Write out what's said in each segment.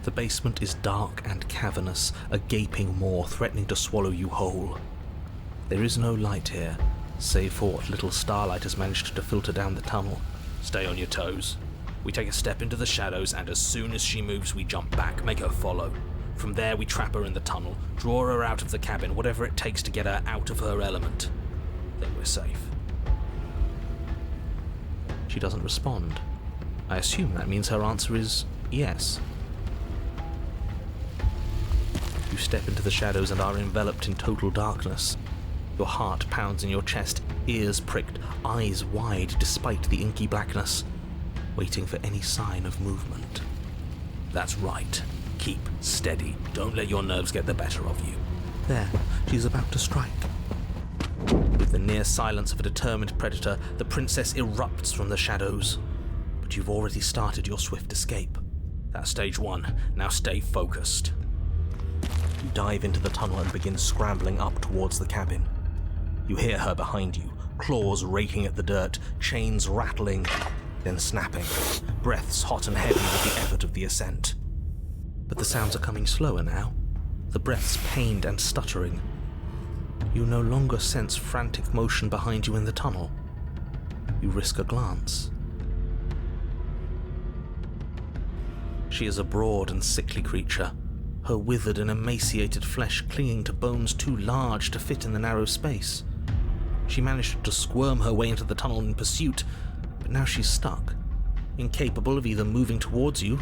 The basement is dark and cavernous, a gaping maw threatening to swallow you whole. There is no light here, save for what little starlight has managed to filter down the tunnel. Stay on your toes. We take a step into the shadows, and as soon as she moves, we jump back, make her follow. From there, we trap her in the tunnel, draw her out of the cabin, whatever it takes to get her out of her element. Then we're safe. She doesn't respond. I assume that means her answer is yes. You step into the shadows and are enveloped in total darkness. Your heart pounds in your chest, ears pricked, eyes wide despite the inky blackness, waiting for any sign of movement. That's right. Keep steady. Don't let your nerves get the better of you. There, she's about to strike. With the near silence of a determined predator, the princess erupts from the shadows. But you've already started your swift escape. That's stage one. Now stay focused. You dive into the tunnel and begin scrambling up towards the cabin. You hear her behind you, claws raking at the dirt, chains rattling, then snapping, breaths hot and heavy with the effort of the ascent. But the sounds are coming slower now, the breaths pained and stuttering. You no longer sense frantic motion behind you in the tunnel. You risk a glance. She is a broad and sickly creature, her withered and emaciated flesh clinging to bones too large to fit in the narrow space. She managed to squirm her way into the tunnel in pursuit, but now she's stuck, incapable of either moving towards you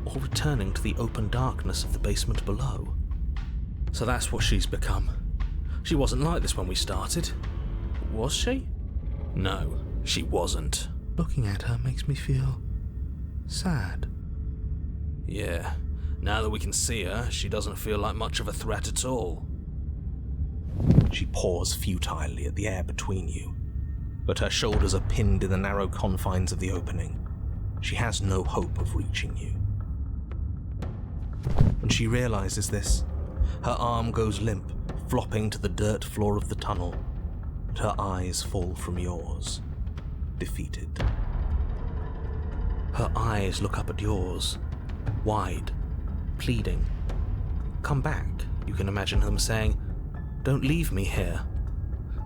or returning to the open darkness of the basement below. So that's what she's become. She wasn't like this when we started. Was she? No, she wasn't. Looking at her makes me feel sad. Yeah, now that we can see her, she doesn't feel like much of a threat at all. She paws futilely at the air between you, but her shoulders are pinned in the narrow confines of the opening. She has no hope of reaching you. When she realizes this, her arm goes limp, flopping to the dirt floor of the tunnel, and her eyes fall from yours, defeated. Her eyes look up at yours, wide, pleading. Come back, you can imagine them saying. Don't leave me here.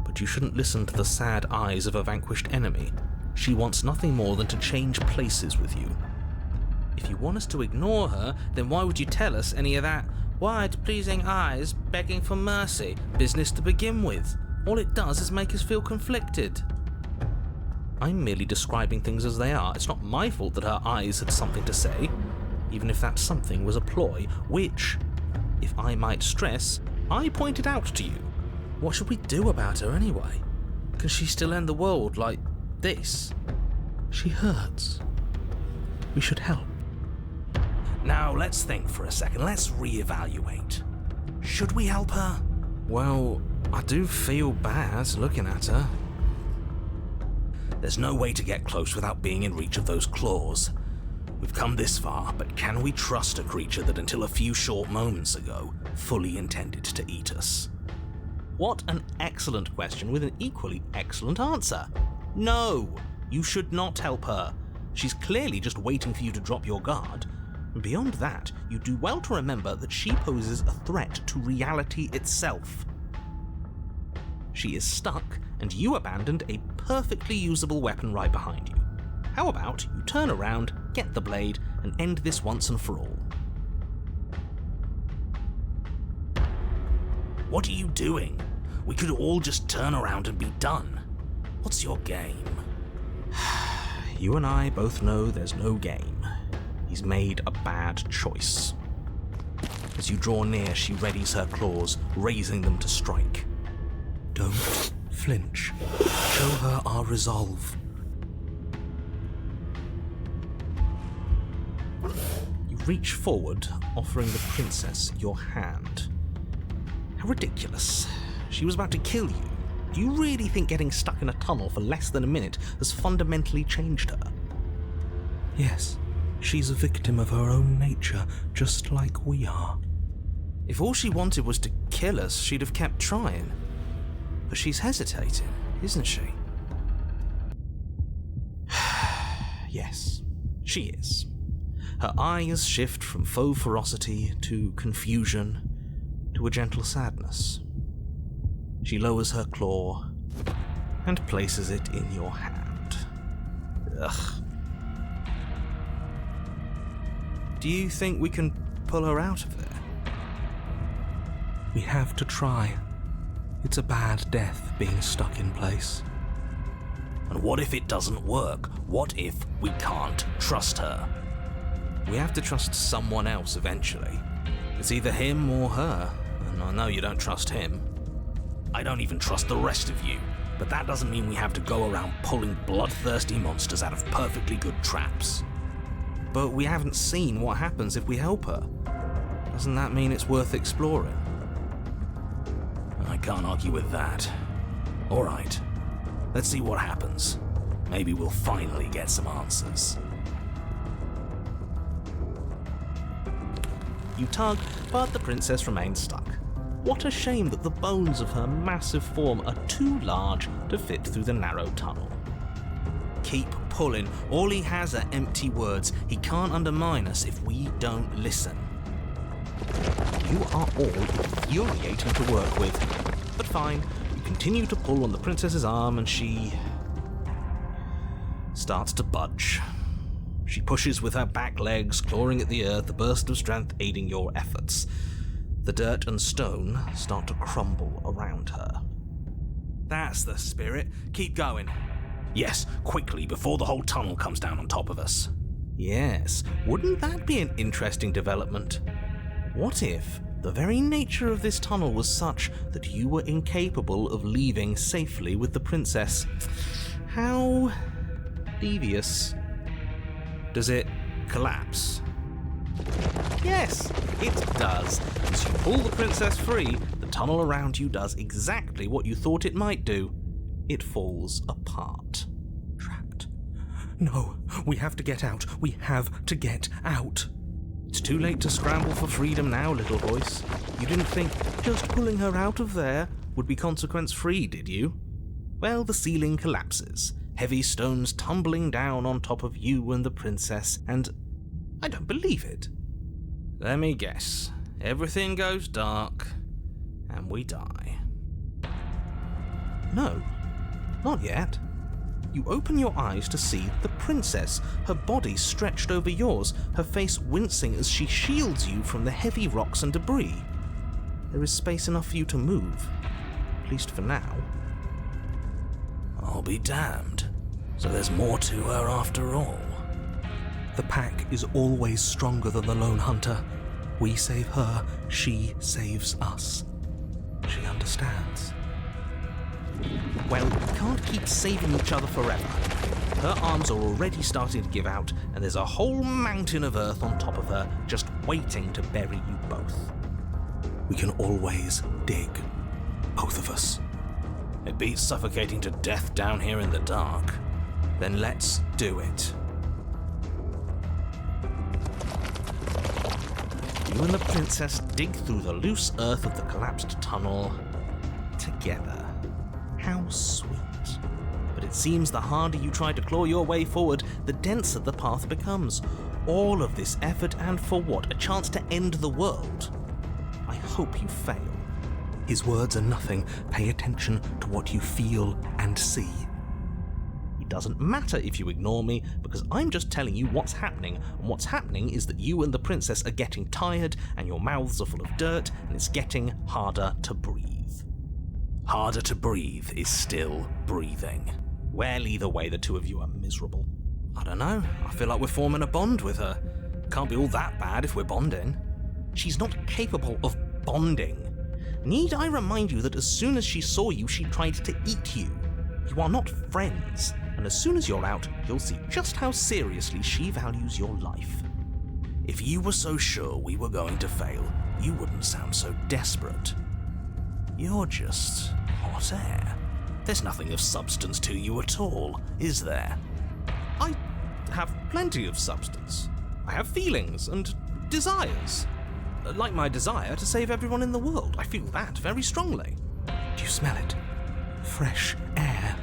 But you shouldn't listen to the sad eyes of a vanquished enemy. She wants nothing more than to change places with you. If you want us to ignore her, then why would you tell us any of that wide, pleasing eyes begging for mercy business to begin with? All it does is make us feel conflicted. I'm merely describing things as they are. It's not my fault that her eyes had something to say, even if that something was a ploy, which, if I might stress, I pointed out to you. What should we do about her anyway? Can she still end the world like this? She hurts. We should help. Now let's think for a second. Let's reevaluate. Should we help her? Well, I do feel bad looking at her. There's no way to get close without being in reach of those claws. We've come this far, but can we trust a creature that until a few short moments ago fully intended to eat us? What an excellent question with an equally excellent answer. No, you should not help her. She's clearly just waiting for you to drop your guard. And beyond that, you do well to remember that she poses a threat to reality itself. She is stuck, and you abandoned a perfectly usable weapon right behind you. How about you turn around, get the blade, and end this once and for all? What are you doing? We could all just turn around and be done. What's your game? You and I both know there's no game. He's made a bad choice. As you draw near, she readies her claws, raising them to strike. Don't flinch. Show her our resolve. You reach forward, offering the princess your hand. How ridiculous. She was about to kill you. Do you really think getting stuck in a tunnel for less than a minute has fundamentally changed her? Yes, she's a victim of her own nature, just like we are. If all she wanted was to kill us, she'd have kept trying. But she's hesitating, isn't she? Yes, she is. her eyes shift from faux ferocity to confusion to a gentle sadness. She lowers her claw and places it in your hand. Ugh. Do you think we can pull her out of there? We have to try. It's a bad death being stuck in place. And what if it doesn't work? What if we can't trust her? We have to trust someone else eventually. It's either him or her, and I know you don't trust him. I don't even trust the rest of you, but that doesn't mean we have to go around pulling bloodthirsty monsters out of perfectly good traps. But we haven't seen what happens if we help her. Doesn't that mean it's worth exploring? I can't argue with that. Alright, let's see what happens. Maybe we'll finally get some answers. You tug, but the princess remains stuck. What a shame that the bones of her massive form are too large to fit through the narrow tunnel. Keep pulling. All he has are empty words. He can't undermine us if we don't listen. You are all infuriating to work with. But fine, you continue to pull on the princess's arm and she starts to budge. She pushes with her back legs, clawing at the earth, a burst of strength aiding your efforts. The dirt and stone start to crumble around her. That's the spirit. Keep going. Yes, quickly, before the whole tunnel comes down on top of us. Yes, wouldn't that be an interesting development? What if the very nature of this tunnel was such that you were incapable of leaving safely with the princess? How devious. Does it collapse? Yes, it does. As you pull the princess free, the tunnel around you does exactly what you thought it might do. It falls apart. Trapped. No, we have to get out. We have to get out. It's too late to scramble for freedom now, little voice. You didn't think just pulling her out of there would be consequence-free, did you? Well, the ceiling collapses. Heavy stones tumbling down on top of you and the princess, and I don't believe it. Let me guess. Everything goes dark, and we die. No, not yet. You open your eyes to see the princess, her body stretched over yours, her face wincing as she shields you from the heavy rocks and debris. There is space enough for you to move, at least for now. I'll be damned. So there's more to her after all. The pack is always stronger than the lone hunter. We save her, she saves us. She understands. Well, we can't keep saving each other forever. Her arms are already starting to give out, and there's a whole mountain of earth on top of her, just waiting to bury you both. We can always dig, both of us. It beats suffocating to death down here in the dark. Then let's do it. You and the princess dig through the loose earth of the collapsed tunnel together. How sweet. But it seems the harder you try to claw your way forward, the denser the path becomes. All of this effort, and for what? A chance to end the world? I hope you fail. His words are nothing. Pay attention to what you feel and see. It doesn't matter if you ignore me, because I'm just telling you what's happening, and what's happening is that you and the princess are getting tired, and your mouths are full of dirt, and it's getting harder to breathe. Harder to breathe is still breathing. Well, either way, the two of you are miserable. I don't know, I feel like we're forming a bond with her. Can't be all that bad if we're bonding. She's not capable of bonding. Need I remind you that as soon as she saw you, she tried to eat you? You are not friends, and as soon as you're out, you'll see just how seriously she values your life. If you were so sure we were going to fail, you wouldn't sound so desperate. You're just hot air. There's nothing of substance to you at all, is there? I have plenty of substance. I have feelings and desires. Like my desire to save everyone in the world. I feel that very strongly. Do you smell it? Fresh air.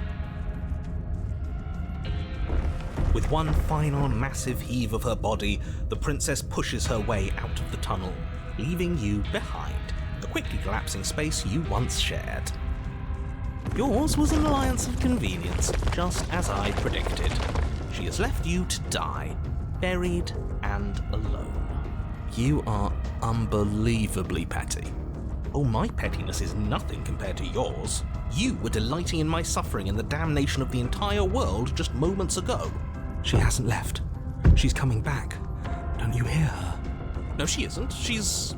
With one final massive heave of her body, the princess pushes her way out of the tunnel, leaving you behind, the quickly collapsing space you once shared. Yours was an alliance of convenience, just as I predicted. She has left you to die, buried and alone. You are unbelievably petty. Oh, my pettiness is nothing compared to yours. You were delighting in my suffering and the damnation of the entire world just moments ago. She hasn't left. She's coming back. Don't you hear her? No, she isn't. She's...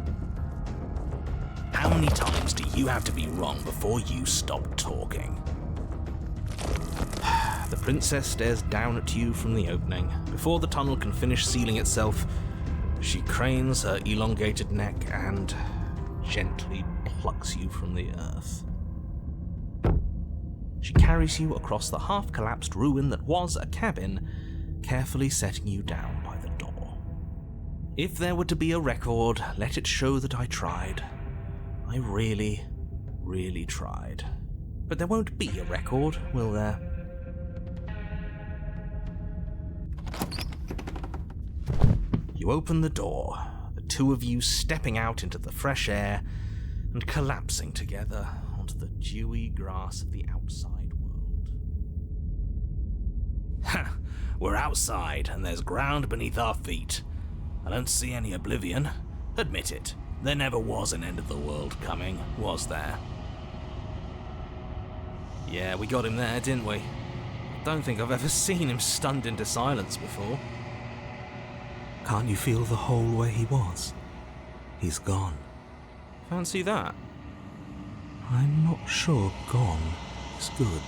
How many times do you have to be wrong before you stop talking? The princess stares down at you from the opening. Before the tunnel can finish sealing itself, she cranes her elongated neck and gently plucks you from the earth. She carries you across the half-collapsed ruin that was a cabin, carefully setting you down by the door. If there were to be a record, let it show that I tried. I really, really tried. But there won't be a record, will there? You open the door, the two of you stepping out into the fresh air and collapsing together onto the dewy grass of the outside world. Ha! We're outside, and there's ground beneath our feet. I don't see any oblivion. Admit it, there never was an end of the world coming, was there? Yeah, we got him there, didn't we? Don't think I've ever seen him stunned into silence before. Can't you feel the hole where he was? He's gone. Fancy that? I'm not sure gone is good.